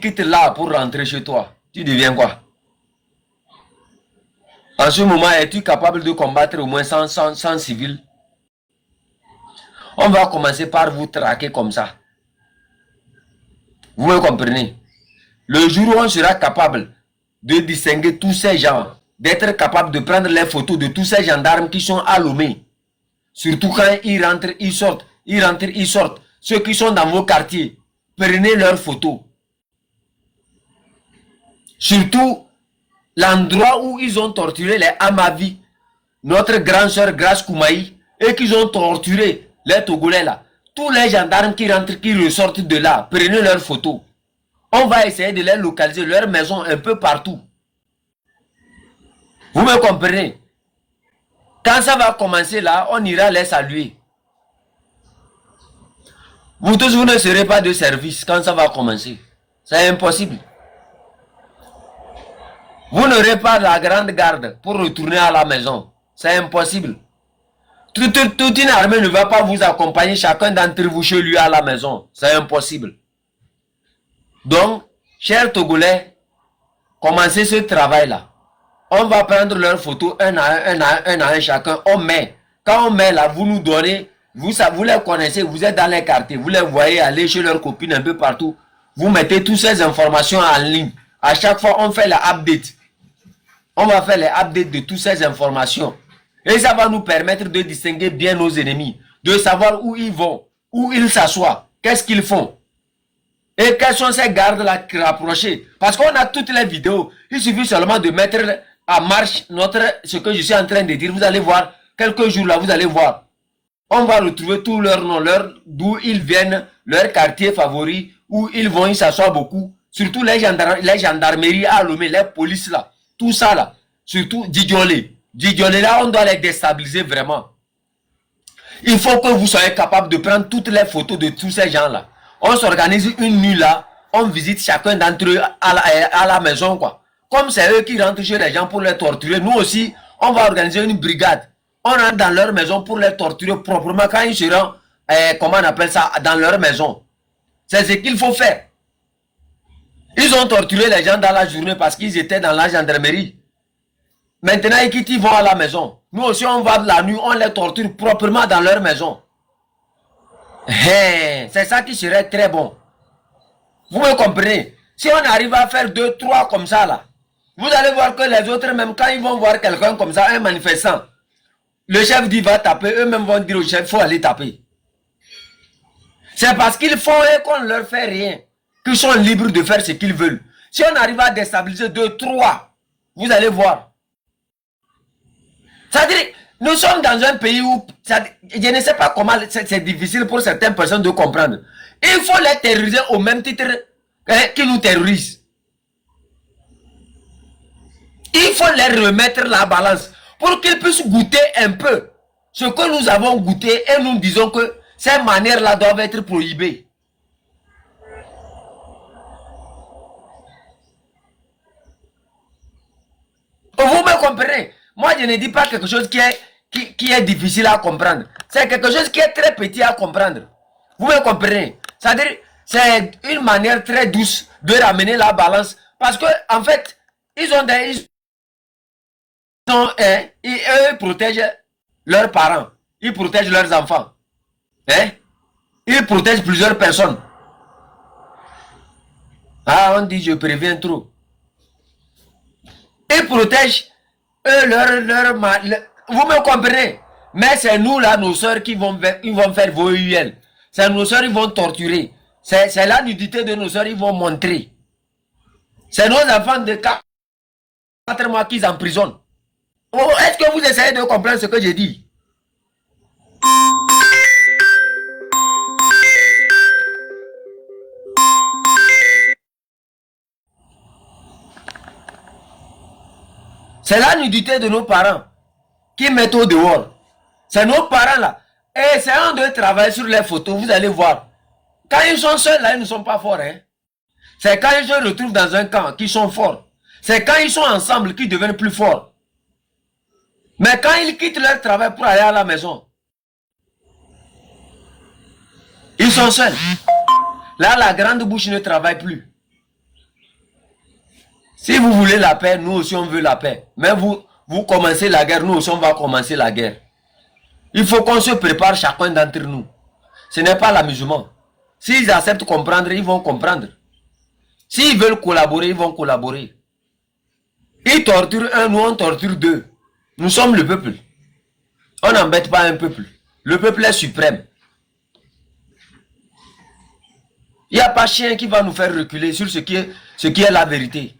quittes là pour rentrer chez toi, tu deviens quoi? En ce moment, es-tu capable de combattre au moins 100 civils? On va commencer par vous traquer comme ça. Vous me comprenez? Le jour où on sera capable de distinguer tous ces gens, d'être capable de prendre les photos de tous ces gendarmes qui sont à Lomé, surtout quand ils rentrent, ils sortent, ils rentrent, ils sortent, ceux qui sont dans vos quartiers, prenez leurs photos. Surtout l'endroit où ils ont torturé les Amavi, notre grande soeur Grace Koumaï, et qu'ils ont torturé les Togolais là. Tous les gendarmes qui rentrent, qui ressortent de là, prenez leurs photos. On va essayer de les localiser, leurs maisons un peu partout. Vous me comprenez? Quand ça va commencer là, on ira les saluer. Vous tous, vous ne serez pas de service quand ça va commencer. C'est impossible. Vous n'aurez pas la grande garde pour retourner à la maison. C'est impossible. Toute une armée ne va pas vous accompagner, chacun d'entre vous chez lui à la maison. C'est impossible. Donc, chers Togolais, commencez ce travail-là. On va prendre leurs photos un à un chacun. On met. Quand on met là, vous nous donnez, vous les connaissez, vous êtes dans les quartiers, vous les voyez aller chez leurs copines un peu partout. Vous mettez toutes ces informations en ligne. À chaque fois, on fait la update. On va faire les updates de toutes ces informations. Et ça va nous permettre de distinguer bien nos ennemis. De savoir où ils vont, où ils s'assoient, qu'est-ce qu'ils font. Et quels sont ces gardes-là qui rapprochent. Parce qu'on a toutes les vidéos. Il suffit seulement de mettre en marche ce que je suis en train de dire. Vous allez voir, quelques jours là, vous allez voir. On va retrouver tous leurs noms, d'où ils viennent, leur quartier favori, où ils vont, ils s'assoient beaucoup. Surtout les gendarmeries à Lomé, les polices là. Tout ça là. Surtout Djidjolé. Djidjolé là, on doit les déstabiliser vraiment. Il faut que vous soyez capable de prendre toutes les photos de tous ces gens là. On s'organise une nuit là. On visite chacun d'entre eux à la maison quoi. Comme c'est eux qui rentrent chez les gens pour les torturer, nous aussi, on va organiser une brigade. On rentre dans leur maison pour les torturer proprement quand ils seront, comment on appelle ça, dans leur maison. C'est ce qu'il faut faire. Ils ont torturé les gens dans la journée parce qu'ils étaient dans la gendarmerie. Maintenant, ils vont à la maison. Nous aussi, on va la nuit, on les torture proprement dans leur maison. C'est ça qui serait très bon. Vous me comprenez? Si on arrive à faire 2, 3 comme ça là, vous allez voir que les autres, même quand ils vont voir quelqu'un comme ça, un manifestant, le chef dit va taper, eux-mêmes vont dire au chef, il faut aller taper. C'est parce qu'ils font et qu'on ne leur fait rien, qu'ils sont libres de faire ce qu'ils veulent. Si on arrive à déstabiliser 2, 3, vous allez voir. C'est-à-dire, nous sommes dans un pays où, je ne sais pas comment, c'est difficile pour certaines personnes de comprendre. Il faut les terroriser au même titre qu'ils nous terrorisent. Il faut les remettre la balance pour qu'ils puissent goûter un peu ce que nous avons goûté et nous disons que ces manières-là doivent être prohibées. Vous me comprenez? Moi, je ne dis pas quelque chose qui est difficile à comprendre. C'est quelque chose qui est très petit à comprendre. Vous me comprenez? C'est-à-dire, c'est une manière très douce de ramener la balance. Parce que, en fait, ils protègent leurs parents. Ils protègent leurs enfants. Ils protègent plusieurs personnes. Ah, on dit je préviens trop. Ils protègent vous me comprenez? Mais c'est nous là, nos soeurs, qui vont faire vos UL. C'est nos soeurs, ils vont torturer. C'est la nudité de nos soeurs, ils vont montrer. C'est nos enfants de 4 mois qu'ils emprisonnent. Oh, est-ce que vous essayez de comprendre ce que je dis? C'est la nudité de nos parents qui mettent au dehors. C'est nos parents là. Et c'est un de travailler sur les photos, vous allez voir. Quand ils sont seuls là, ils ne sont pas forts. C'est quand ils se retrouvent dans un camp qu'ils sont forts. C'est quand ils sont ensemble qu'ils deviennent plus forts. Mais quand ils quittent leur travail pour aller à la maison, ils sont seuls. Là, la grande bouche ne travaille plus. Si vous voulez la paix, nous aussi on veut la paix. Mais vous commencez la guerre, nous aussi on va commencer la guerre. Il faut qu'on se prépare chacun d'entre nous. Ce n'est pas l'amusement. S'ils acceptent de comprendre, ils vont comprendre. S'ils veulent collaborer, ils vont collaborer. Ils torturent un, nous on torture deux. Nous sommes le peuple. On n'embête pas un peuple. Le peuple est suprême. Il n'y a pas chien qui va nous faire reculer sur ce qui est la vérité.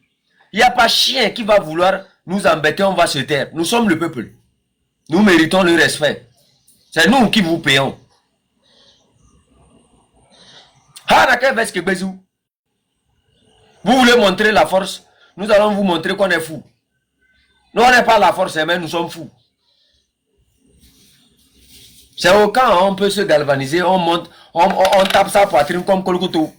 Il n'y a pas chien qui va vouloir nous embêter, on va se taire. Nous sommes le peuple. Nous méritons le respect. C'est nous qui vous payons. Vous voulez montrer la force? Nous allons vous montrer qu'on est fou. Nous, on n'est pas la force, mais nous sommes fous. C'est au camp, on peut se galvaniser, on monte, on tape sa poitrine comme Kolkoto.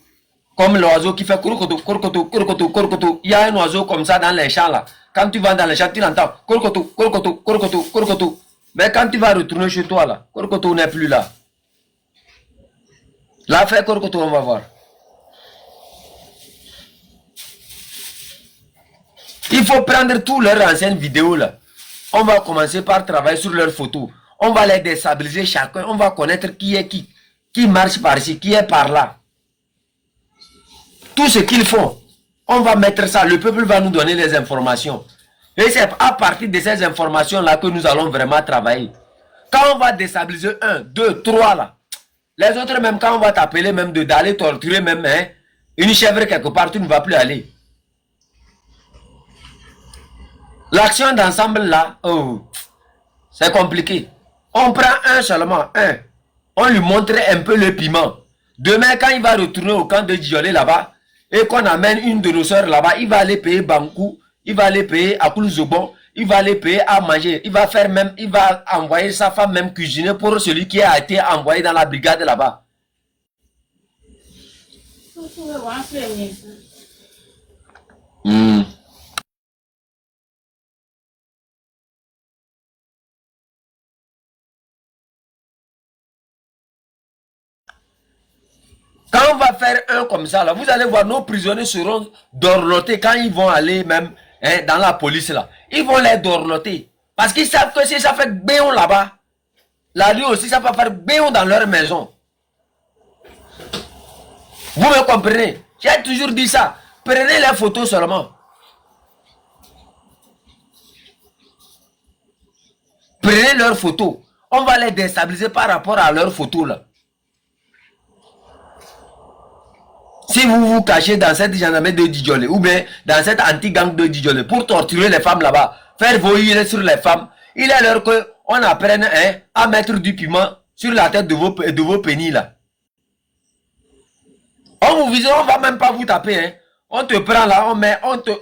Comme l'oiseau qui fait Kolkoto, Kolkoto, Kolkoto, Kolkoto. Il y a un oiseau comme ça dans les champs là. Quand tu vas dans les champs, tu l'entends. Kolkoto, Kolkoto, Kolkoto, Kolkoto. Mais quand tu vas retourner chez toi là, Kolkoto n'est plus là. Là, fait Kolkoto, on va voir. Il faut prendre toutes leurs anciennes vidéos là. On va commencer par travailler sur leurs photos. On va les déstabiliser chacun. On va connaître qui est qui marche par ici, qui est par là. Tout ce qu'ils font, on va mettre ça. Le peuple va nous donner les informations. Et c'est à partir de ces informations-là que nous allons vraiment travailler. Quand on va déstabiliser 1, 2, 3 là, les autres même quand on va t'appeler même d'aller torturer même une chèvre quelque part, tu ne vas plus aller. L'action d'ensemble là, oh, c'est compliqué. On prend un seulement, un. On lui montre un peu le piment. Demain, quand il va retourner au camp de Djolé là-bas, et qu'on amène une de nos soeurs là-bas, il va aller payer Bankou, il va aller payer à Koulouzobon, il va aller payer à manger, il va faire même, il va envoyer sa femme même cuisiner pour celui qui a été envoyé dans la brigade là-bas. Quand on va faire un comme ça, là, vous allez voir, nos prisonniers seront dorlotés quand ils vont aller même dans la police là. Ils vont les dorloter. Parce qu'ils savent que si ça fait béon là-bas, la nuit aussi, ça va faire béon dans leur maison. Vous me comprenez? J'ai toujours dit ça. Prenez les photos seulement. Prenez leurs photos. On va les déstabiliser par rapport à leurs photos là. Si vous vous cachez dans cette gendarmerie de Djolé ou bien dans cette anti-gang de Djolé pour torturer les femmes là-bas, faire voyer sur les femmes, il est l'heure qu'on apprenne à mettre du piment sur la tête de vos pénis là. On vous vise, on va même pas vous taper. On te prend là,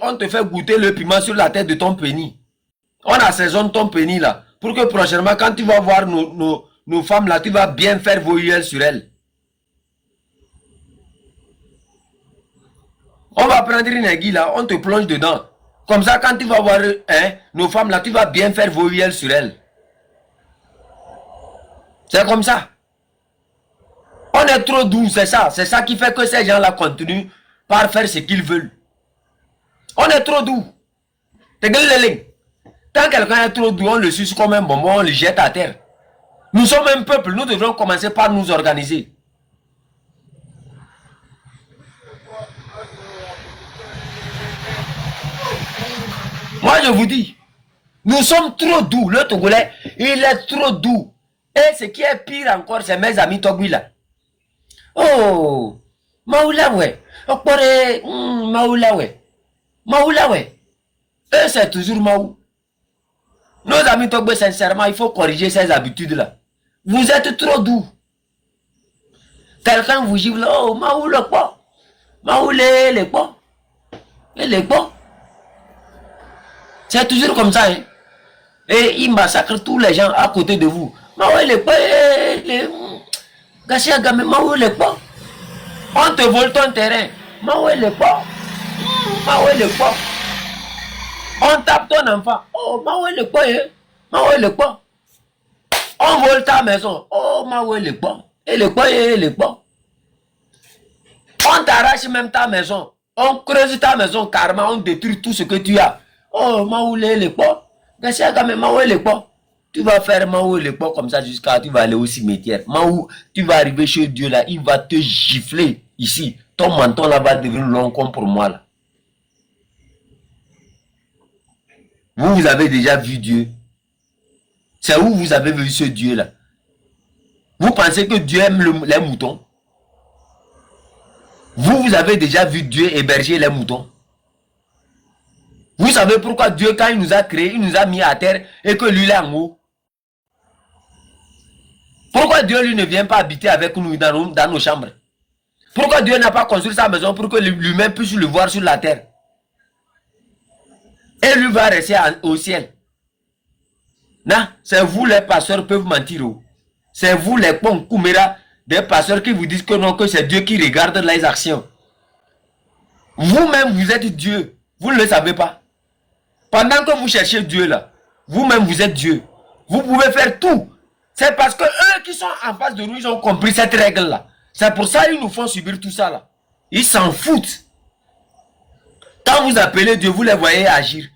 on te fait goûter le piment sur la tête de ton pénis. On assaisonne ton pénis là. Pour que prochainement, quand tu vas voir nos femmes là, tu vas bien faire voyer sur elles. On va prendre une aiguille là, on te plonge dedans. Comme ça, quand tu vas voir nos femmes là, tu vas bien faire voyer sur elles. C'est comme ça. On est trop doux, c'est ça. C'est ça qui fait que ces gens-là continuent par faire ce qu'ils veulent. On est trop doux. Quand quelqu'un est trop doux, on le suce comme un bonbon, on le jette à terre. Nous sommes un peuple, nous devons commencer par nous organiser. Moi, je vous dis, nous sommes trop doux. Le Togolais, il est trop doux. Et ce qui est pire encore, c'est mes amis Togui là. Oh, Maoula, ouais. Maoula, ouais. Maoula, ouais. Eux, c'est toujours Maou. Nos amis Togbe, sincèrement, il faut corriger ces habitudes-là. Vous êtes trop doux. Quelqu'un vous gifle, oh, Maoula, quoi. Maoula, les quoi. Et les quoi. C'est toujours comme ça. Hein? Et il massacre tous les gens à côté de vous. Maoula, les quoi. Gâché à gamin, Maoula, les quoi. On te vole ton terrain. Maoula, les quoi. Maoula, les quoi. On tape ton enfant. Oh, Maoula, les quoi. Maoula, les quoi. On vole ta maison. Oh, Maoula, les quoi. Et les quoi, et les quoi. On t'arrache même ta maison. On creuse ta maison carrément, on détruit tout ce que tu as. Oh, Maoulé les pots. Garcia Gamé, Maoulé les pots. Tu vas faire Maoulé les pots comme ça jusqu'à tu vas aller au cimetière. Maou, tu vas arriver chez Dieu là, il va te gifler ici. Ton menton là va devenir long comme pour moi là. Vous avez déjà vu Dieu. C'est où vous avez vu ce Dieu là. Vous pensez que Dieu aime les moutons? Vous avez déjà vu Dieu héberger les moutons? Vous savez pourquoi Dieu, quand il nous a créés, il nous a mis à terre et que lui, il est en haut? Pourquoi Dieu, lui, ne vient pas habiter avec nous dans nos chambres? Pourquoi Dieu n'a pas construit sa maison pour que lui-même puisse le voir sur la terre? Et lui va rester au ciel. Non, c'est vous les pasteurs peuvent mentir. C'est vous les bons Koumera, des pasteurs qui vous disent que non, que c'est Dieu qui regarde les actions. Vous-même, vous êtes Dieu. Vous ne le savez pas. Pendant que vous cherchez Dieu là, vous-même vous êtes Dieu. Vous pouvez faire tout. C'est parce que eux qui sont en face de nous, ils ont compris cette règle là. C'est pour ça qu'ils nous font subir tout ça là. Ils s'en foutent. Quand vous appelez Dieu, vous les voyez agir.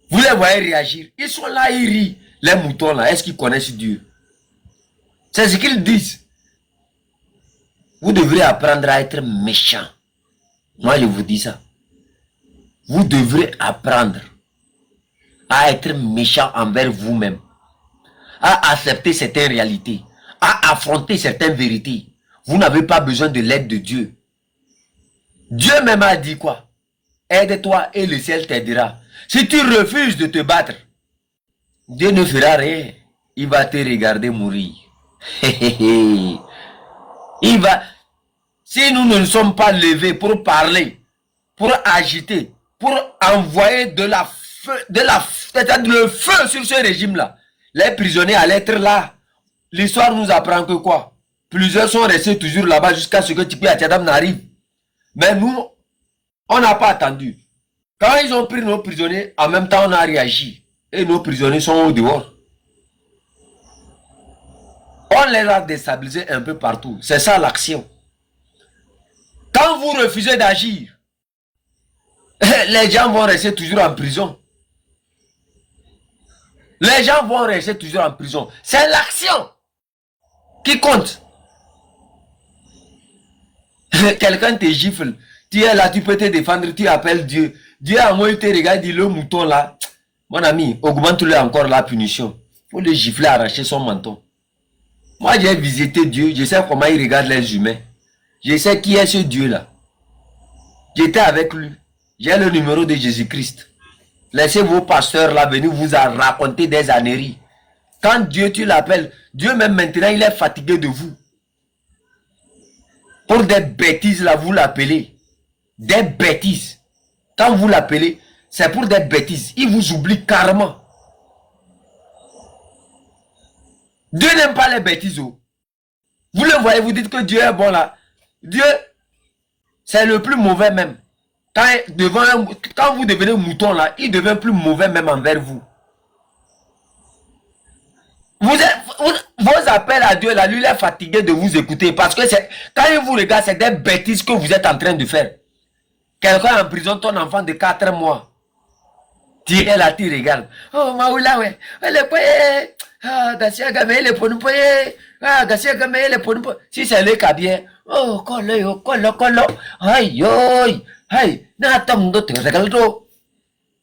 Vous les voyez réagir. Ils sont là, ils rient. Les moutons là, est-ce qu'ils connaissent Dieu? C'est ce qu'ils disent. Vous devrez apprendre à être méchant. Moi, je vous dis ça. Vous devrez apprendre à être méchant envers vous-même. À accepter certaines réalités. À affronter certaines vérités. Vous n'avez pas besoin de l'aide de Dieu. Dieu même a dit quoi? Aide-toi et le ciel t'aidera. Si tu refuses de te battre, Dieu ne fera rien. Il va te regarder mourir. Il va... Si nous ne sommes pas levés pour parler, pour agiter, pour envoyer le feu sur ce régime-là, les prisonniers allaient être là. L'histoire nous apprend que quoi? Plusieurs sont restés toujours là-bas jusqu'à ce que Tipi Atchadam n'arrive. Mais nous, on n'a pas attendu. Quand ils ont pris nos prisonniers, en même temps on a réagi. Et nos prisonniers sont au dehors. On les a déstabilisés un peu partout. C'est ça l'action. Quand vous refusez d'agir, les gens vont rester toujours en prison. Les gens vont rester toujours en prison. C'est l'action qui compte. Quelqu'un te gifle. Tu es là, tu peux te défendre, tu appelles Dieu. Dieu à moi, il te regarde, dit le mouton là. Mon ami, augmente-le encore la punition. Il faut le gifler, arracher son menton. Moi, j'ai visité Dieu. Je sais comment il regarde les humains. Je sais qui est ce Dieu là. J'étais avec lui. J'ai le numéro de Jésus-Christ. Laissez vos pasteurs là venir vous raconter des âneries. Quand Dieu, tu l'appelles, Dieu même maintenant, il est fatigué de vous. Pour des bêtises là, vous l'appelez. Des bêtises. Quand vous l'appelez, c'est pour des bêtises. Il vous oublie carrément. Dieu n'aime pas les bêtises. Vous le voyez, vous dites que Dieu est bon là. Dieu, c'est le plus mauvais même. Quand vous devenez mouton là, il devient plus mauvais même envers vous. Vos appels à Dieu là, lui il est fatigué de vous écouter parce que quand il vous regarde, c'est des bêtises que vous êtes en train de faire. Quelqu'un en prison, ton enfant de 4 mois. Tu es là, tu regardes. Oh, Maoula, ouais. Elle est poye. Ah, Gassia Gamé, elle est pour nous poye. Ah, Gassia Gamé, elle est pour nous poye. Si c'est le cabien. Oh, colo. Aïe, aïe. Aïe, n'attends pas de te regarder.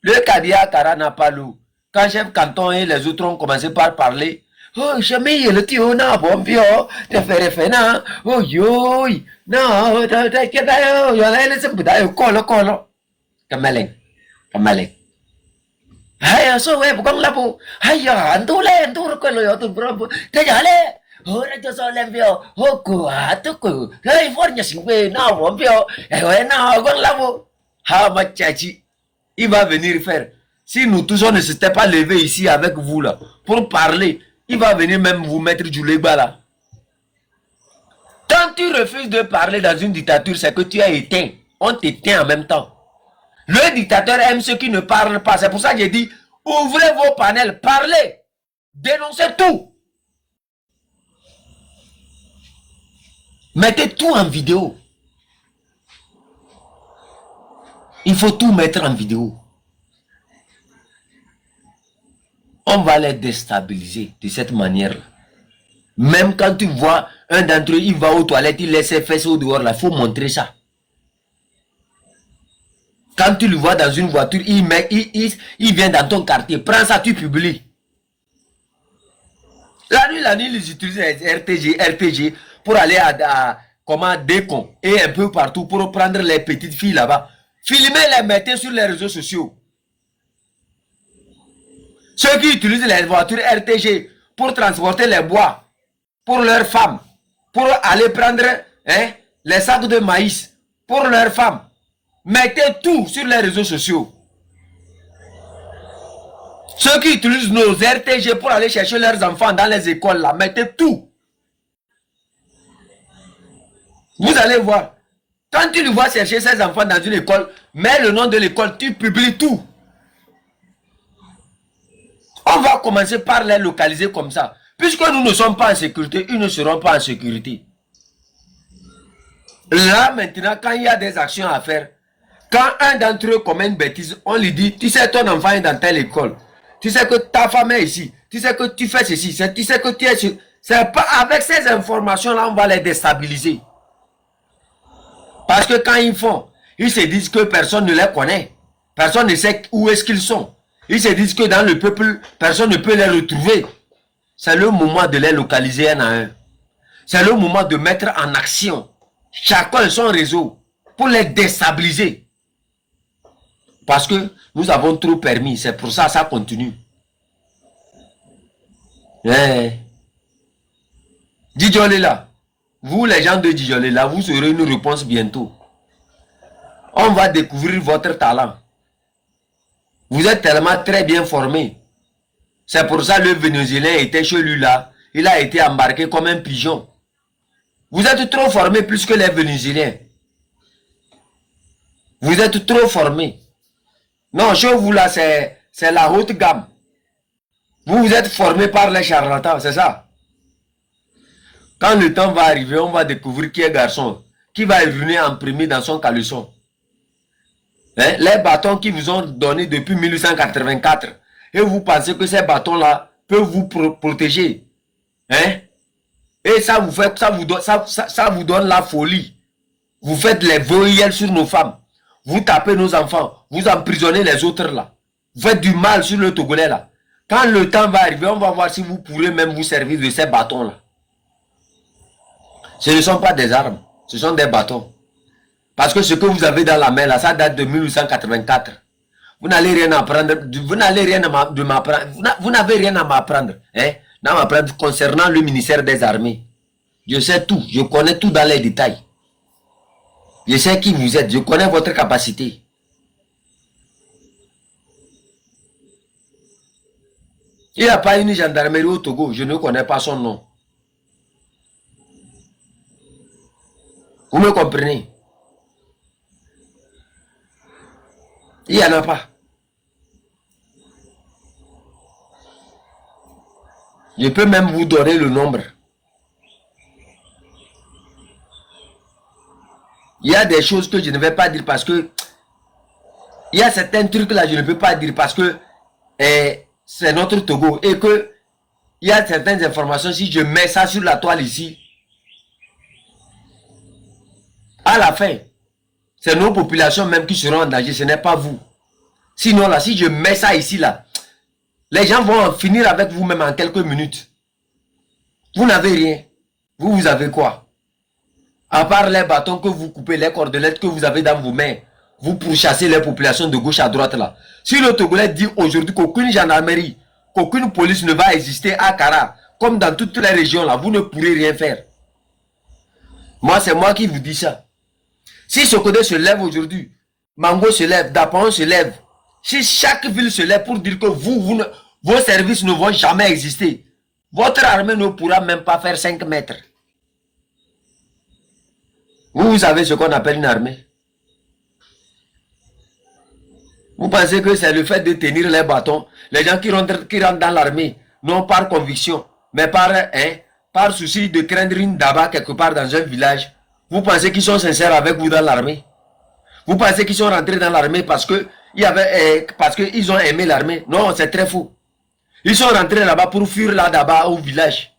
Le cabia Kara n'a pas l'eau. Quand chef canton et les autres ont commencé par parler. Oh, jamais le tio n'a bon bio. Te fait na. Oh, yo. Non, t'as qu'à d'ailleurs. Y'en a laissé pour d'ailleurs. Colo. Kamaleng. Hai so we bukan lapu. Hai ya antule ko lo yo tu bro. Te jale. Ora jo so lembio. Hoku atuku. Hai fornya singwe na bombio. We na bukan lapu. Ha machachi. Il va venir faire. Si nous tous on ne s'était pas levé ici avec vous là pour parler, il va venir même vous mettre du legba là. Quand tu refuses de parler dans une dictature, c'est que tu es éteint. On t'éteint en même temps. Le dictateur aime ceux qui ne parlent pas. C'est pour ça que j'ai dit, ouvrez vos panels, parlez, dénoncez tout. Mettez tout en vidéo. Il faut tout mettre en vidéo. On va les déstabiliser de cette manière-là. Même quand tu vois un d'entre eux, il va aux toilettes, il laisse ses fesses au dehors, là, il faut montrer ça. Quand tu le vois dans une voiture, il vient dans ton quartier, prends ça, tu publies. La nuit, ils utilisent les RTG pour aller à comment, Décon et un peu partout pour prendre les petites filles là-bas. Filmer, les mettre sur les réseaux sociaux. Ceux qui utilisent les voitures RTG pour transporter les bois pour leurs femmes, pour aller prendre les sacs de maïs pour leurs femmes. Mettez tout sur les réseaux sociaux. Ceux qui utilisent nos RTG pour aller chercher leurs enfants dans les écoles, là, mettez tout. Vous allez voir. Quand tu le vois chercher ses enfants dans une école, mets le nom de l'école, tu publies tout. On va commencer par les localiser comme ça. Puisque nous ne sommes pas en sécurité, ils ne seront pas en sécurité. Là, maintenant, quand il y a des actions à faire, quand un d'entre eux commet une bêtise, on lui dit, tu sais, ton enfant est dans telle école. Tu sais que ta femme est ici. Tu sais que tu fais ceci. Tu sais que tu es sur... C'est pas avec ces informations-là, on va les déstabiliser. Parce que quand ils font, ils se disent que personne ne les connaît. Personne ne sait où est-ce qu'ils sont. Ils se disent que dans le peuple, personne ne peut les retrouver. C'est le moment de les localiser un à un. C'est le moment de mettre en action chacun son réseau pour les déstabiliser. Parce que nous avons trop permis. C'est pour ça que ça continue. Djidjolé là. Vous les gens de Djidjolé là, vous aurez une réponse bientôt. On va découvrir votre talent. Vous êtes tellement très bien formés. C'est pour ça que le Vénézuélien était chez lui là. Il a été embarqué comme un pigeon. Vous êtes trop formés plus que les Vénézuéliens. Vous êtes trop formés. Non, chez vous là, c'est la haute gamme. Vous êtes formés par les charlatans, c'est ça. Quand le temps va arriver, on va découvrir qui est garçon. Qui va venir en premier dans son caleçon. Les bâtons qui vous ont donné depuis 1884. Et vous pensez que ces bâtons-là peuvent vous protéger. Et ça vous fait, ça vous donne la folie. Vous faites les voyelles sur nos femmes. Vous tapez nos enfants. Vous emprisonnez les autres là. Vous faites du mal sur le Togolais là. Quand le temps va arriver, on va voir si vous pourrez même vous servir de ces bâtons là. Ce ne sont pas des armes. Ce sont des bâtons. Parce que ce que vous avez dans la main là, ça date de 1884. Vous n'allez rien apprendre. Vous n'allez rien de m'apprendre. Vous n'avez rien à m'apprendre. Concernant le ministère des Armées. Je sais tout. Je connais tout dans les détails. Je sais qui vous êtes. Je connais votre capacité. Il n'y a pas une gendarmerie au Togo. Je ne connais pas son nom. Vous me comprenez? Il n'y en a pas. Je peux même vous donner le nombre. Il y a des choses que je ne vais pas dire parce que il y a certains trucs là je ne peux pas dire parce que c'est notre Togo et que il y a certaines informations, si je mets ça sur la toile ici, à la fin, c'est nos populations même qui seront en danger, ce n'est pas vous. Sinon là, si je mets ça ici là, les gens vont en finir avec vous-même en quelques minutes. Vous n'avez rien. Vous avez quoi? À part les bâtons que vous coupez, les cordelettes que vous avez dans vos mains, vous pourchassez les populations de gauche à droite là. Si le Togolais dit aujourd'hui qu'aucune gendarmerie, qu'aucune police ne va exister à Kara, comme dans toutes les régions là, vous ne pourrez rien faire. Moi, c'est moi qui vous dis ça. Si Sokodé se lève aujourd'hui, Mango se lève, Dapan se lève, si chaque ville se lève pour dire que vos services ne vont jamais exister, votre armée ne pourra même pas faire 5 mètres. Vous savez ce qu'on appelle une armée? Vous pensez que c'est le fait de tenir les bâtons? Les gens qui rentrent dans l'armée, non par conviction, mais par souci de craindre une daba quelque part dans un village. Vous pensez qu'ils sont sincères avec vous dans l'armée? Vous pensez qu'ils sont rentrés dans l'armée parce que parce qu'ils ont aimé l'armée? Non, c'est très faux. Ils sont rentrés là-bas pour fuir là-bas au village.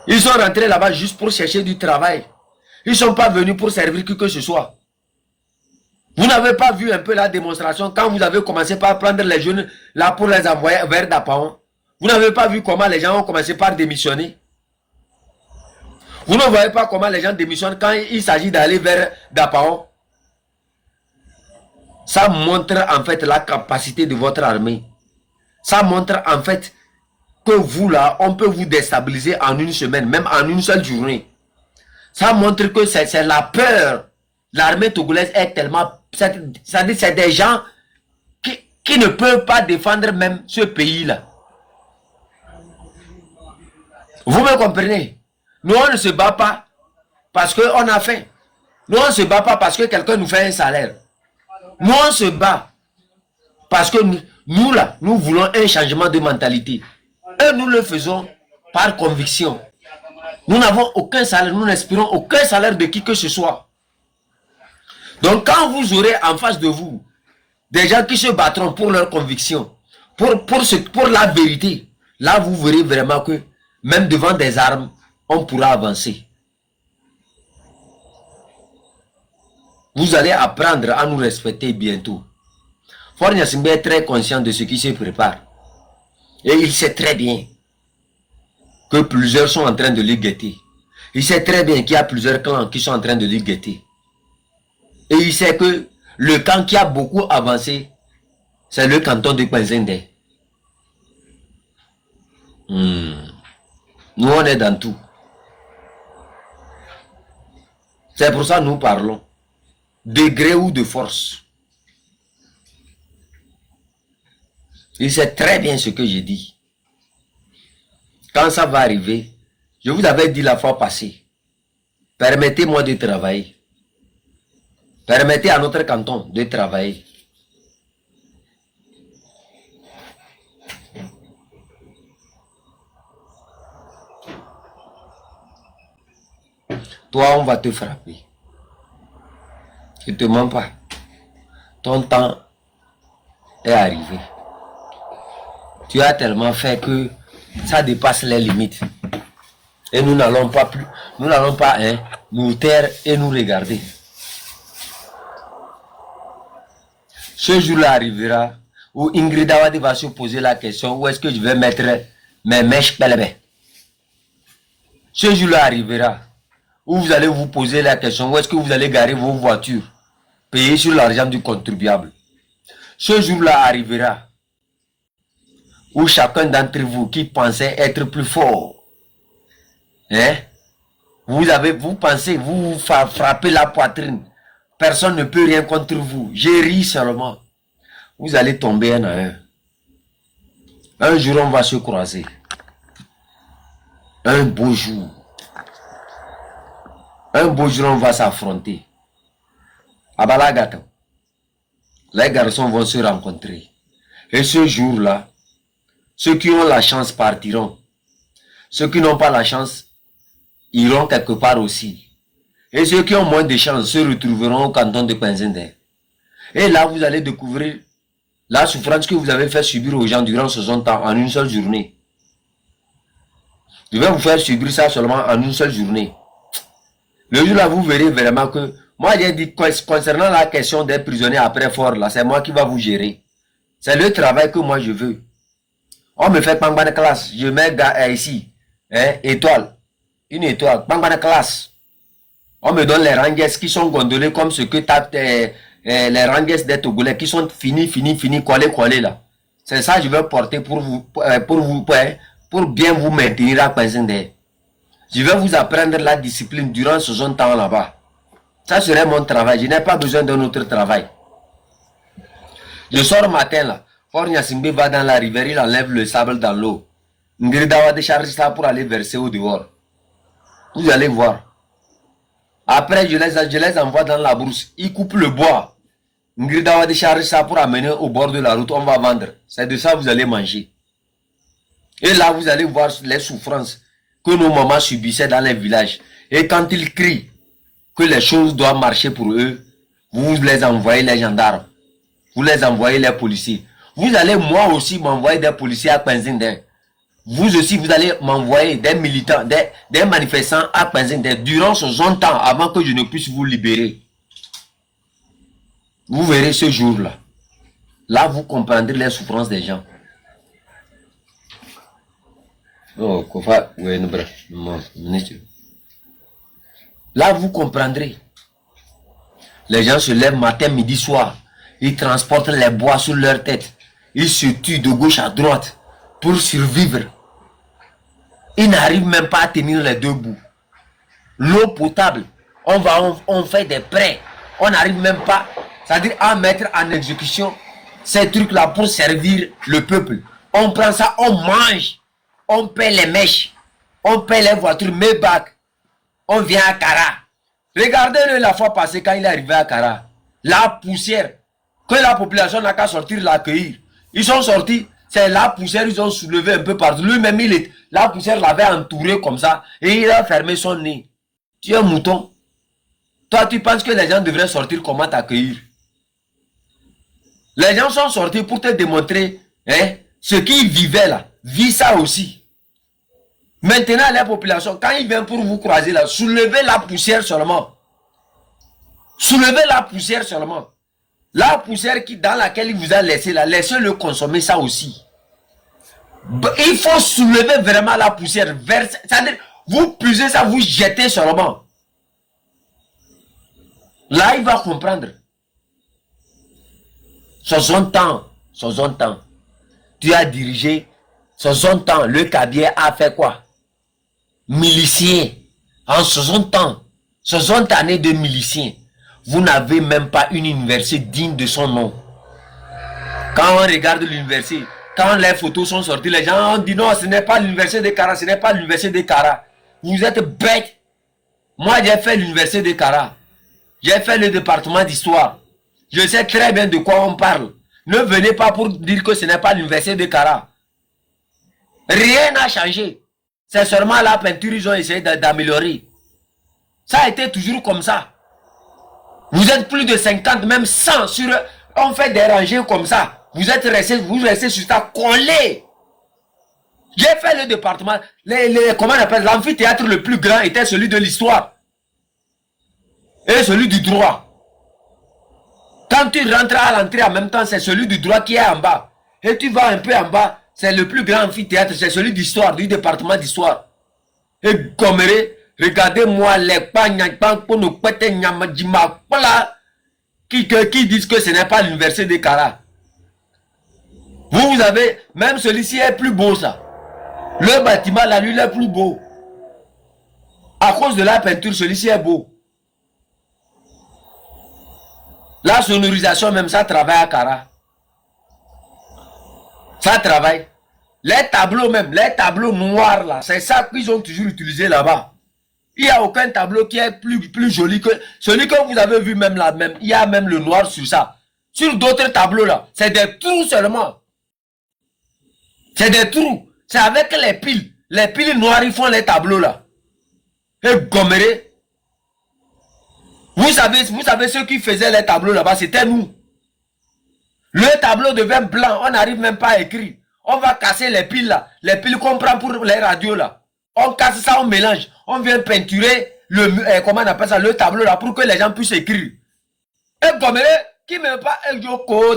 Ils sont rentrés là-bas juste pour chercher du travail. Ils ne sont pas venus pour servir qui que ce soit. Vous n'avez pas vu un peu la démonstration quand vous avez commencé par prendre les jeunes là pour les envoyer vers Dapaon? Vous n'avez pas vu comment les gens ont commencé par démissionner? Vous ne voyez pas comment les gens démissionnent quand il s'agit d'aller vers Dapaon? Ça montre en fait la capacité de votre armée. Ça montre en fait que vous là, on peut vous déstabiliser en une semaine, même en une seule journée. Ça montre que c'est la peur. L'armée togolaise est tellement... C'est des gens qui ne peuvent pas défendre même ce pays-là. Vous me comprenez? Nous, on ne se bat pas parce qu'on a faim. Nous, on ne se bat pas parce que quelqu'un nous fait un salaire. Nous, on se bat parce que nous, là, nous voulons un changement de mentalité. Et nous le faisons par conviction. Nous n'avons aucun salaire, nous n'espérons aucun salaire de qui que ce soit. Donc, quand vous aurez en face de vous des gens qui se battront pour leur conviction, pour la vérité, là, vous verrez vraiment que même devant des armes, on pourra avancer. Vous allez apprendre à nous respecter bientôt. Faure Gnassingbé est très conscient de ce qui se prépare. Et il sait très bien que plusieurs sont en train de le guetter. Il sait très bien qu'il y a plusieurs clans qui sont en train de le guetter. Et il sait que le camp qui a beaucoup avancé, c'est le canton de Kwenzende. Nous, on est dans tout. C'est pour ça que nous parlons. De gré ou de force. Il sait très bien ce que je dis. Quand ça va arriver, je vous avais dit la fois passée, permettez-moi de travailler. Permettez à notre canton de travailler. Toi, on va te frapper. Je ne te mens pas. Ton temps est arrivé. Tu as tellement fait que ça dépasse les limites. Et nous n'allons pas plus, nous n'allons pas nous taire et nous regarder. Ce jour-là arrivera où Ingrid Awadi va se poser la question où est-ce que je vais mettre mes mèches pelébé. Ce jour-là arrivera où vous allez vous poser la question où est-ce que vous allez garer vos voitures payées sur l'argent du contribuable. Ce jour-là arrivera où chacun d'entre vous qui pensait être plus fort, vous pensez, vous frappez la poitrine, personne ne peut rien contre vous, j'ai ri seulement. Vous allez tomber un à un. Un jour on va se croiser. Un beau jour. Un beau jour on va s'affronter. À Balagato, les garçons vont se rencontrer. Et ce jour-là, ceux qui ont la chance partiront. Ceux qui n'ont pas la chance iront quelque part aussi. Et ceux qui ont moins de chance se retrouveront au canton de Kwenzende. Et là, vous allez découvrir la souffrance que vous avez fait subir aux gens durant 60 ans en une seule journée. Je vais vous faire subir ça seulement en une seule journée. Le jour là, vous verrez vraiment que moi, j'ai dit concernant la question des prisonniers après fort, là, c'est moi qui va vous gérer. C'est le travail que moi je veux. On me fait pangban classe, je mets ici, étoile, une étoile, pangban classe. On me donne les rangues qui sont gondolés comme ce que tapent les rangues des Togolais qui sont finis, collés là. C'est ça que je vais porter pour bien vous maintenir à Kwenzende. Je vais vous apprendre la discipline durant ce temps là-bas. Ça serait mon travail. Je n'ai pas besoin d'un autre travail. Je sors matin là. Faure Gnassingbé va dans la rivière, il enlève le sable dans l'eau. Ngirida va décharger ça pour aller verser au dehors. Vous allez voir. Après, je les envoie dans la brousse. Ils coupent le bois. Ngirida va décharger ça pour amener au bord de la route. On va vendre. C'est de ça que vous allez manger. Et là, vous allez voir les souffrances que nos mamans subissaient dans les villages. Et quand ils crient que les choses doivent marcher pour eux, Vous les envoyez les gendarmes. Vous les envoyez les policiers. Vous allez moi aussi m'envoyer des policiers à Penzindé. Vous aussi, vous allez m'envoyer des militants, des manifestants à Penzindé durant 60 ans avant que je ne puisse vous libérer. Vous verrez ce jour-là. Là, vous comprendrez les souffrances des gens. Oh, Kofa, ouais, là, vous comprendrez. Les gens se lèvent matin, midi, soir. Ils transportent les bois sur leur tête. Ils se tuent de gauche à droite pour survivre. Ils n'arrivent même pas à tenir les deux bouts. L'eau potable, on fait des prêts. On n'arrive même pas, c'est-à-dire à mettre en exécution ces trucs-là pour servir le peuple. On prend ça, on mange. On paie les mèches. On paie les voitures, Maybach. On vient à Kara. Regardez-le la fois passée quand il est arrivé à Kara. La poussière, que la population n'a qu'à sortir l'accueillir. Ils sont sortis, c'est la poussière, ils ont soulevé un peu partout. Lui-même, la poussière l'avait entouré comme ça et il a fermé son nez. Tu es un mouton. Toi, tu penses que les gens devraient sortir comment t'accueillir? Les gens sont sortis pour te démontrer ce qu'ils vivaient là. Vis ça aussi. Maintenant, les populations, quand ils viennent pour vous croiser là, soulevez la poussière seulement. Soulevez la poussière seulement. La poussière dans laquelle il vous a laissé là, laissez-le consommer ça aussi. Il faut soulever vraiment la poussière. C'est-à-dire, vous puisez ça, vous jetez seulement. Là, il va comprendre. 60 ans, 60 ans. Tu as dirigé 60 ans. Le Kabylie a fait quoi? Milicien. En 60 ans, 60 années de milicien. Vous n'avez même pas une université digne de son nom. Quand on regarde l'université, quand les photos sont sorties, les gens ont dit non, ce n'est pas l'université de Kara, ce n'est pas l'université de Kara. Vous êtes bêtes. Moi, j'ai fait l'université de Kara. J'ai fait le département d'histoire. Je sais très bien de quoi on parle. Ne venez pas pour dire que ce n'est pas l'université de Kara. Rien n'a changé. C'est seulement la peinture, ils ont essayé d'améliorer. Ça a été toujours comme ça. Vous êtes plus de 50, même 100 sur... On fait des rangées comme ça. Vous restez sur ça collé. J'ai fait le département. Comment on appelle? L'amphithéâtre le plus grand était celui de l'histoire. Et celui du droit. Quand tu rentres à l'entrée en même temps, c'est celui du droit qui est en bas. Et tu vas un peu en bas, c'est le plus grand amphithéâtre, c'est celui d'histoire, du département d'histoire. Et Goméré, regardez-moi les qui disent que ce n'est pas l'université de Kara. Vous avez, même celui-ci est plus beau ça. Le bâtiment là, lui, il est plus beau. À cause de la peinture, celui-ci est beau. La sonorisation même, ça travaille à Kara. Ça travaille. Les tableaux même, les tableaux noirs là, c'est ça qu'ils ont toujours utilisé là-bas. Il n'y a aucun tableau qui est plus joli que celui que vous avez vu même là même. Il y a même le noir sur ça. Sur d'autres tableaux là, c'est des trous seulement. C'est des trous. C'est avec les piles. Les piles noires, ils font les tableaux là. Et Goméré. Vous savez ceux qui faisaient les tableaux là-bas, c'était nous. Le tableau devient blanc, on n'arrive même pas à écrire. On va casser les piles là. Les piles qu'on prend pour les radios là. On casse ça, on mélange. On vient peinturer comment on appelle ça, le tableau là pour que les gens puissent écrire. Et Goméré, qui ne veut pas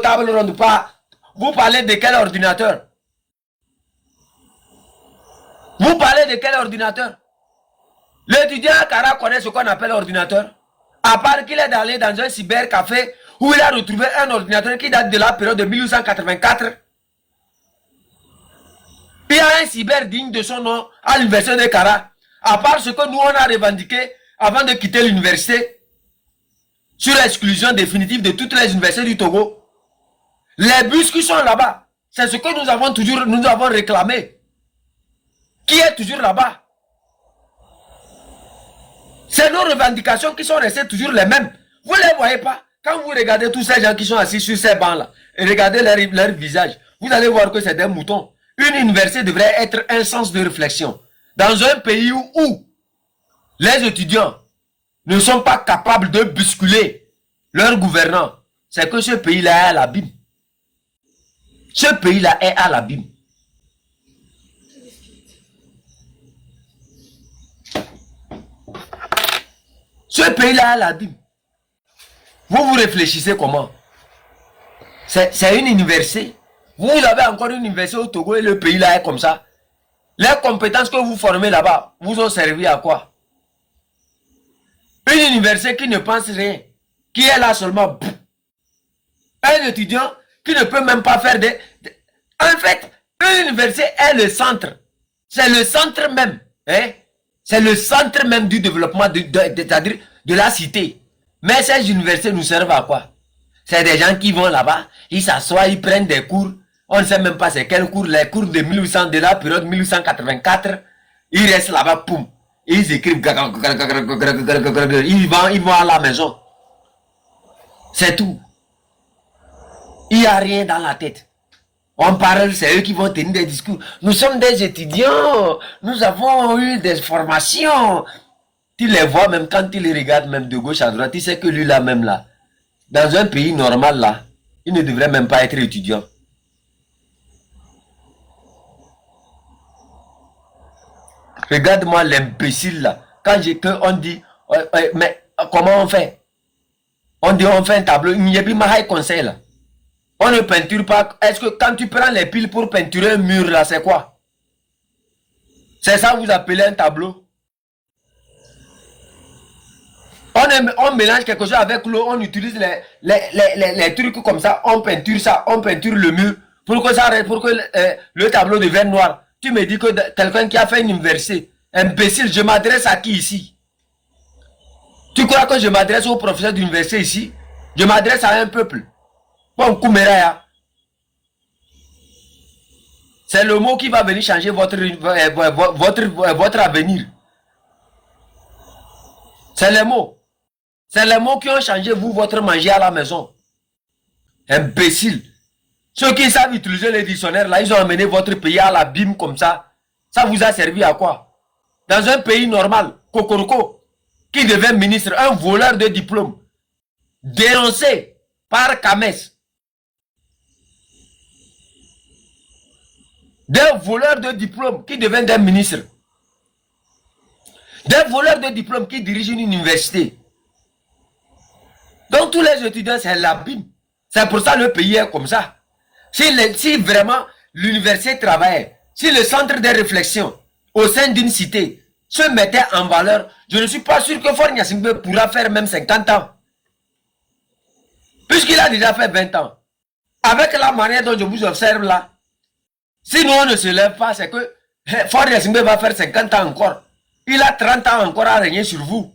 table ronde pas. Vous parlez de quel ordinateur? Vous parlez de quel ordinateur? L'étudiant à Kara connaît ce qu'on appelle ordinateur. À part qu'il est allé dans un cybercafé où il a retrouvé un ordinateur qui date de la période de 1884. Il y a un cyber digne de son nom à l'université de Kara. À part ce que nous on a revendiqué avant de quitter l'université sur l'exclusion définitive de toutes les universités du Togo. Les bus qui sont là-bas, c'est ce que nous avons réclamé. Qui est toujours là-bas? C'est nos revendications qui sont restées toujours les mêmes. Vous ne les voyez pas? Quand vous regardez tous ces gens qui sont assis sur ces bancs-là, et regardez leur visage, vous allez voir que c'est des moutons. Une université devrait être un sens de réflexion. Dans un pays où les étudiants ne sont pas capables de bousculer leur gouvernant, c'est que ce pays-là est à l'abîme. Ce pays-là est à l'abîme. Ce pays-là est à l'abîme. Vous réfléchissez comment? C'est une université. Vous avez encore une université au Togo et le pays là est comme ça. Les compétences que vous formez là-bas vous ont servi à quoi? Une université qui ne pense rien, qui est là seulement. Un étudiant qui ne peut même pas faire des... En fait, une université est le centre. C'est le centre même. Hein? C'est le centre même du développement c'est-à-dire de la cité. Mais ces universités nous servent à quoi? C'est des gens qui vont là-bas, ils s'assoient, ils prennent des cours. On ne sait même pas c'est quel cours, les cours de 1800, de la période 1884. Ils restent là-bas, poum. Ils écrivent, ils vont à la maison. C'est tout. Il n'y a rien dans la tête. On parle, c'est eux qui vont tenir des discours. Nous sommes des étudiants, nous avons eu des formations. Tu les vois même quand tu les regardes, même de gauche à droite, tu sais que lui là même là, dans un pays normal là, il ne devrait même pas être étudiant. Regarde-moi l'imbécile là. Quand on dit, mais comment on fait? On dit on fait un tableau, il n'y a plus ma conseil là. On ne peinture pas. Est-ce que quand tu prends les piles pour peinturer un mur là, c'est quoi? C'est ça que vous appelez un tableau? On mélange quelque chose avec l'eau, on utilise les trucs comme ça, on peinture le mur pour que le tableau devienne noir. Tu me dis que quelqu'un qui a fait une université, imbécile, je m'adresse à qui ici? Tu crois que je m'adresse aux professeurs d'université ici? Je m'adresse à un peuple. Bon, Koumeraya. C'est le mot qui va venir changer votre avenir. C'est les mots. C'est les mots qui ont changé vous, votre manger à la maison. Imbécile. Ceux qui savent utiliser les dictionnaires, là, ils ont amené votre pays à l'abîme comme ça. Ça vous a servi à quoi? Dans un pays normal, Kokoroko, qui devient ministre, un voleur de diplôme, dénoncé par Kames. Des voleurs de diplôme qui deviennent des ministres. Des voleurs de diplôme qui dirigent une université. Donc tous les étudiants, c'est l'abîme. C'est pour ça que le pays est comme ça. Si vraiment l'université travaille, si le centre de réflexion au sein d'une cité se mettait en valeur, je ne suis pas sûr que Faure Gnassingbé pourra faire même 50 ans. Puisqu'il a déjà fait 20 ans. Avec la manière dont je vous observe là, si nous on ne se lève pas, c'est que Faure Gnassingbé va faire 50 ans encore. Il a 30 ans encore à régner sur vous.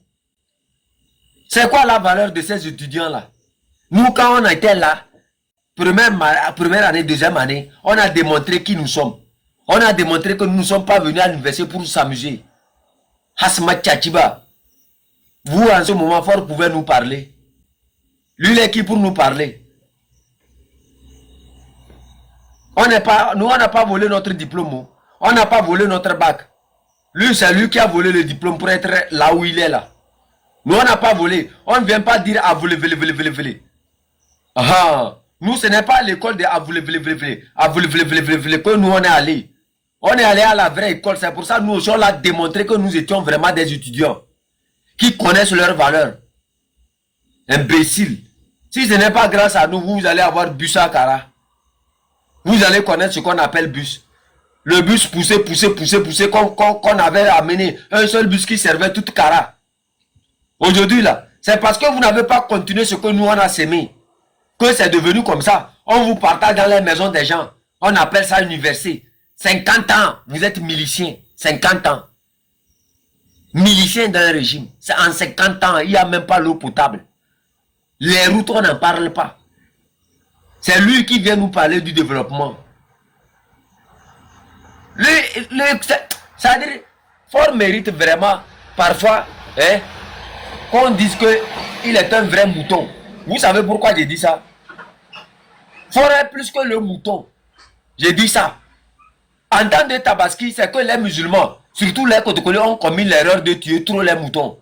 C'est quoi la valeur de ces étudiants-là? Nous, quand on était là, première année, deuxième année, on a démontré qui nous sommes. On a démontré que nous ne sommes pas venus à l'université pour s'amuser. Hasma Tchachiba, vous, en ce moment, Faure pouvez nous parler. Lui, il est qui pour nous parler? Nous, on n'a pas volé notre diplôme. On n'a pas volé notre bac. Lui, c'est lui qui a volé le diplôme pour être là où il est là. Nous, on n'a pas volé. On ne vient pas dire à voler. Ah, nous, ce n'est pas à l'école de à voler que nous, on est allé. On est allé à la vraie école. C'est pour ça que nous aussi, on a démontré que nous étions vraiment des étudiants qui connaissent leurs valeurs. Imbécile. Si ce n'est pas grâce à nous, vous allez avoir bus à Kara. Vous allez connaître ce qu'on appelle bus. Le bus poussé, qu'on avait amené. Un seul bus qui servait toute Kara. Aujourd'hui, là, c'est parce que vous n'avez pas continué ce que nous, on a sémé. Que c'est devenu comme ça. On vous partage dans les maisons des gens. On appelle ça université. 50 ans, vous êtes milicien. 50 ans. Milicien d'un régime. C'est en 50 ans, il n'y a même pas l'eau potable. Les routes, on n'en parle pas. C'est lui qui vient nous parler du développement. C'est-à-dire, Faure mérite vraiment, parfois, qu'on dise qu'il est un vrai mouton. Vous savez pourquoi j'ai dit ça? Faure est plus que le mouton. J'ai dit ça. En temps de Tabaski, c'est que les musulmans, surtout les Kotokolais, ont commis l'erreur de tuer trop les moutons.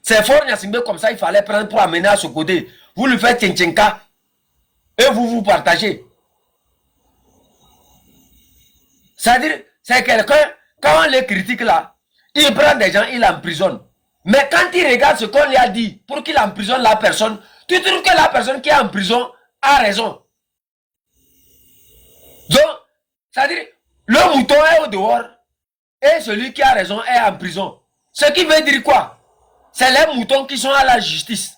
C'est Faure Gnassingbé comme ça, il fallait prendre pour amener à ce côté. vous lui faites tchenchenka et vous partagez. C'est-à-dire, c'est quelqu'un, quand on les critique là, il prend des gens, il emprisonne. Mais quand il regarde ce qu'on lui a dit pour qu'il emprisonne la personne, tu trouves que la personne qui est en prison a raison. Donc, c'est-à-dire, le mouton est au dehors et celui qui a raison est en prison. Ce qui veut dire quoi? C'est les moutons qui sont à la justice.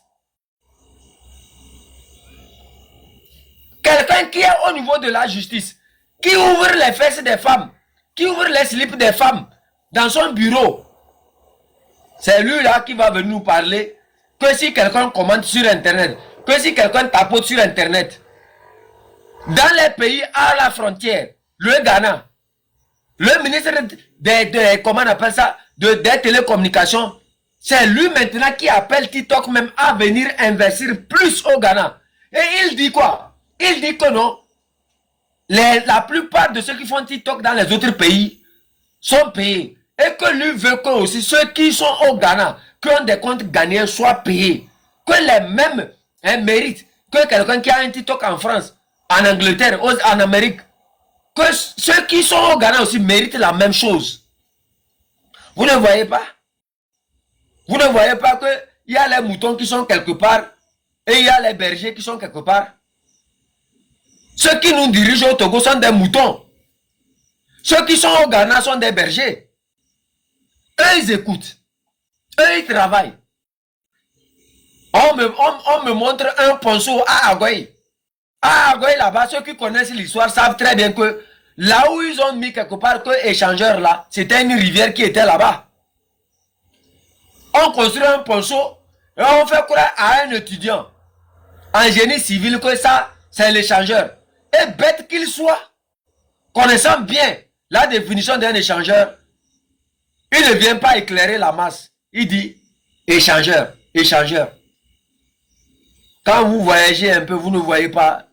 Quelqu'un qui est au niveau de la justice, qui ouvre les fesses des femmes, qui ouvre les slips des femmes dans son bureau, c'est lui là qui va venir nous parler que si quelqu'un commente sur Internet, que si quelqu'un tapote sur Internet, dans les pays à la frontière, le Ghana, le ministre comment on appelle ça, des télécommunications, c'est lui maintenant qui appelle TikTok même à venir investir plus au Ghana. Et il dit quoi? Il dit que non, la plupart de ceux qui font TikTok dans les autres pays sont payés. Et que lui veut que aussi ceux qui sont au Ghana, qui ont des comptes ghanéens, soient payés. Que les mêmes méritent que quelqu'un qui a un TikTok en France, en Angleterre, en Amérique. Que ceux qui sont au Ghana aussi méritent la même chose. Vous ne voyez pas? Vous ne voyez pas qu'il y a les moutons qui sont quelque part et il y a les bergers qui sont quelque part? Ceux qui nous dirigent au Togo sont des moutons. Ceux qui sont au Ghana sont des bergers. Eux, ils écoutent. Eux, ils travaillent. On me montre un ponceau à Agoy. À Agoy, là-bas, ceux qui connaissent l'histoire savent très bien que là où ils ont mis quelque part que échangeur là, c'était une rivière qui était là-bas. On construit un ponceau et on fait croire à un étudiant en génie civil que ça, c'est l'échangeur. Et bête qu'il soit, connaissant bien la définition d'un échangeur, il ne vient pas éclairer la masse. Il dit échangeur, échangeur. Quand vous voyagez un peu, vous ne voyez pas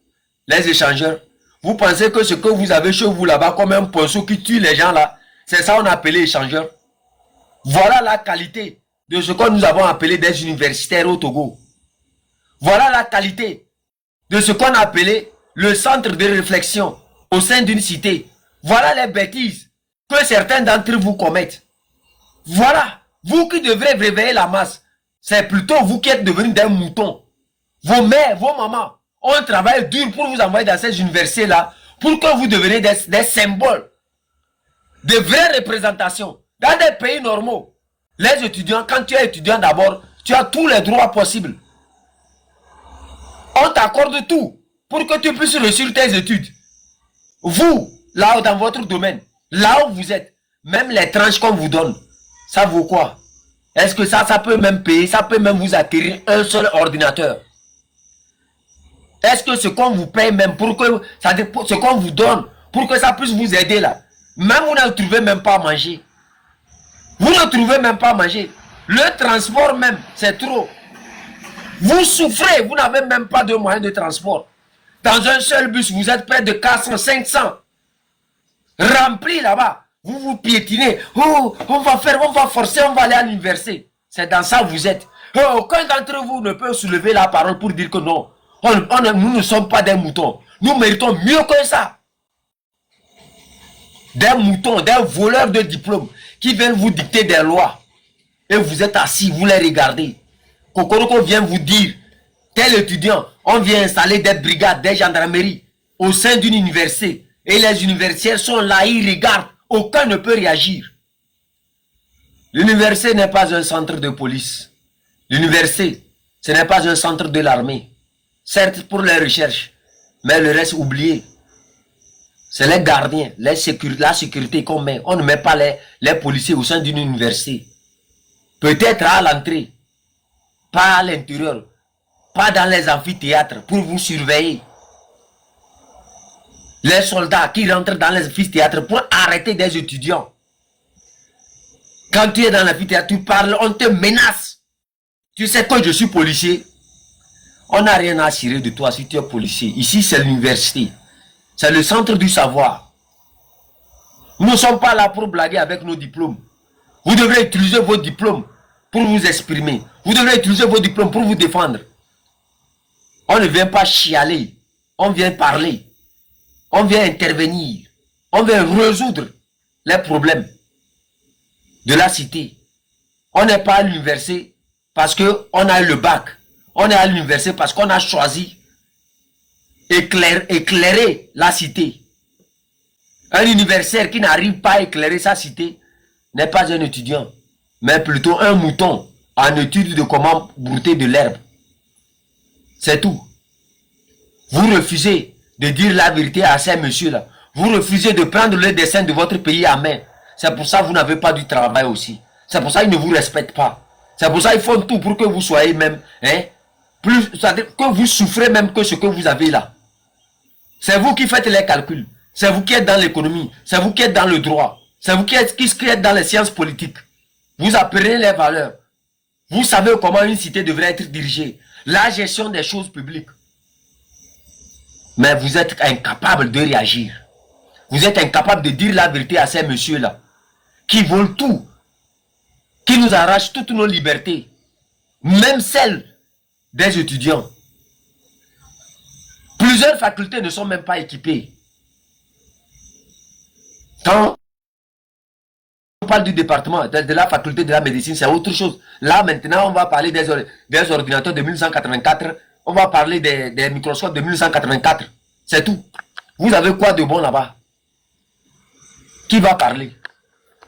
les échangeurs. Vous pensez que ce que vous avez chez vous là-bas comme un ponceau qui tue les gens là, c'est ça qu'on a appelé échangeur. Voilà la qualité de ce que nous avons appelé des universitaires au Togo. Voilà la qualité de ce qu'on a appelé le centre de réflexion au sein d'une cité. Voilà les bêtises que certains d'entre vous commettent. Voilà, vous qui devrez réveiller la masse, c'est plutôt vous qui êtes devenus des moutons. Vos mères, vos mamans ont travaillé dur pour vous envoyer dans ces universités-là, pour que vous deveniez des symboles, de vraies représentations. Dans des pays normaux, les étudiants, quand tu es étudiant d'abord, tu as tous les droits possibles. On t'accorde tout pour que tu puisses réussir tes études. Vous, là dans votre domaine, là où vous êtes, même les tranches qu'on vous donne, ça vaut quoi? Est-ce que ça peut même payer, ça peut même vous acquérir un seul ordinateur? Est-ce que ce qu'on vous paye même pour que, ce qu'on vous donne, pour que ça puisse vous aider là, même vous ne trouvez même pas à manger. Vous ne trouvez même pas à manger. Le transport même, c'est trop. Vous souffrez, vous n'avez même pas de moyens de transport. Dans un seul bus, vous êtes près de 400, 500. Rempli là-bas. Vous vous piétinez. Oh, on va forcer, on va aller à l'université. C'est dans ça que vous êtes. Oh, aucun d'entre vous ne peut soulever la parole pour dire que non. Nous ne sommes pas des moutons. Nous méritons mieux que ça. Des moutons, des voleurs de diplômes qui viennent vous dicter des lois. Et vous êtes assis, vous les regardez. Kokoroko vient vous dire, tel étudiant, on vient installer des brigades, des gendarmeries au sein d'une université. Et les universitaires sont là, ils regardent. Aucun ne peut réagir. L'université n'est pas un centre de police. L'université, ce n'est pas un centre de l'armée. Certes pour les recherches, mais le reste oublié. C'est les gardiens, la sécurité qu'on met. On ne met pas les policiers au sein d'une université. Peut-être à l'entrée, pas à l'intérieur, pas dans les amphithéâtres pour vous surveiller. Les soldats qui rentrent dans les amphithéâtres pour arrêter des étudiants. Quand tu es dans l'amphithéâtre, tu parles, on te menace. Tu sais que je suis policier. On n'a rien à cirer de toi si tu es policier. Ici, c'est l'université. C'est le centre du savoir. Nous ne sommes pas là pour blaguer avec nos diplômes. Vous devrez utiliser vos diplômes pour vous exprimer. Vous devrez utiliser vos diplômes pour vous défendre. On ne vient pas chialer. On vient parler. On vient intervenir. On vient résoudre les problèmes de la cité. On n'est pas à l'université parce qu'on a eu le bac. On est à l'université parce qu'on a choisi éclairer la cité. Un universitaire qui n'arrive pas à éclairer sa cité n'est pas un étudiant, mais plutôt un mouton en étude de comment brouter de l'herbe. C'est tout. Vous refusez de dire la vérité à ces messieurs-là. Vous refusez de prendre le destin de votre pays à main. C'est pour ça que vous n'avez pas du travail aussi. C'est pour ça qu'ils ne vous respectent pas. C'est pour ça qu'ils font tout pour que vous soyez même, c'est-à-dire que vous souffrez même que ce que vous avez là. C'est vous qui faites les calculs. C'est vous qui êtes dans l'économie. C'est vous qui êtes dans le droit. C'est vous qui êtes dans les sciences politiques. Vous apprenez les valeurs. Vous savez comment une cité devrait être dirigée. La gestion des choses publiques. Mais vous êtes incapable de réagir. Vous êtes incapable de dire la vérité à ces messieurs-là. Qui volent tout. Qui nous arrachent toutes nos libertés. Même celles des étudiants. Plusieurs facultés ne sont même pas équipées. Quand on parle du département, de la faculté de la médecine, c'est autre chose. Là, maintenant, on va parler des ordinateurs de 1984. On va parler des microscopes de 1984. C'est tout. Vous avez quoi de bon là-bas? Qui va parler?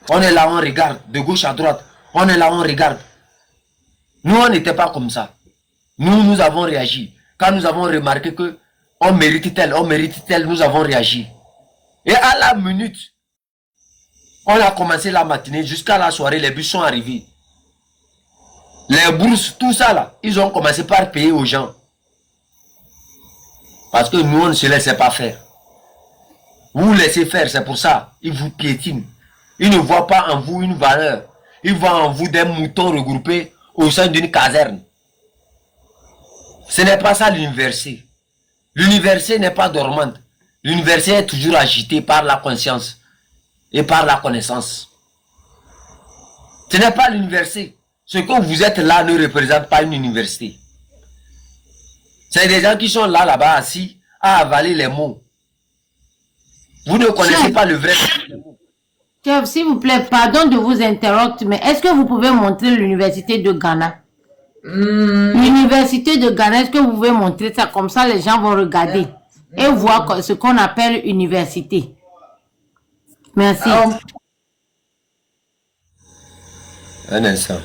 On est là, on regarde, de gauche à droite. On est là, on regarde. Nous, on n'était pas comme ça. Nous avons réagi. Quand nous avons remarqué que on mérite tel, nous avons réagi. Et à la minute, on a commencé la matinée jusqu'à la soirée, les bus sont arrivés. Les bourses, tout ça là, ils ont commencé par payer aux gens. Parce que nous, on ne se laissait pas faire. Vous laissez faire, c'est pour ça. Ils vous piétinent. Ils ne voient pas en vous une valeur. Ils voient en vous des moutons regroupés au sein d'une caserne. Ce n'est pas ça l'université. L'université n'est pas dormante. L'université est toujours agitée par la conscience et par la connaissance. Ce n'est pas l'université. Ce que vous êtes là ne représente pas une université. C'est des gens qui sont là-bas assis à avaler les mots. Vous ne connaissez pas le vrai. Chef, s'il vous plaît, pardon de vous interrompre, mais est-ce que vous pouvez montrer l'université de Ghana? L'université de Ghana, est-ce que vous pouvez montrer ça? Comme ça, les gens vont regarder et voir ce qu'on appelle université. Merci. Un instant.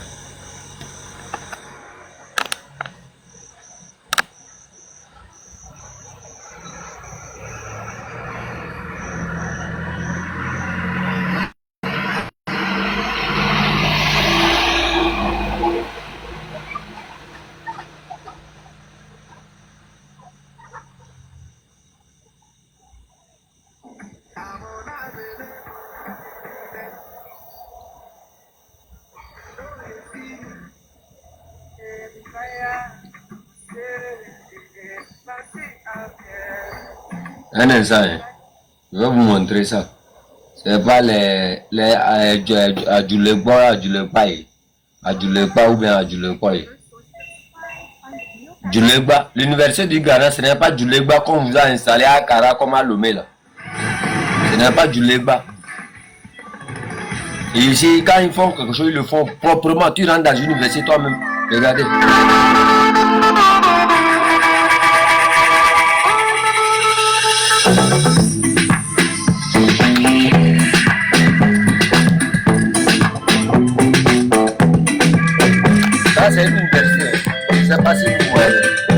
Un instant, je vais vous montrer ça. C'est pas les Adjulegba ou bien Adjulegba. Djulegba, l'université du Ghana, ce n'est pas Djulegba qu'on vous a installé à Kara comme à Lomé là. Ce n'est pas Djulegba. Et ici, quand ils font quelque chose, ils le font proprement. Tu rentres dans une université toi-même. Regardez. Ça, c'est une université. Je ne sais pas si vous voyez.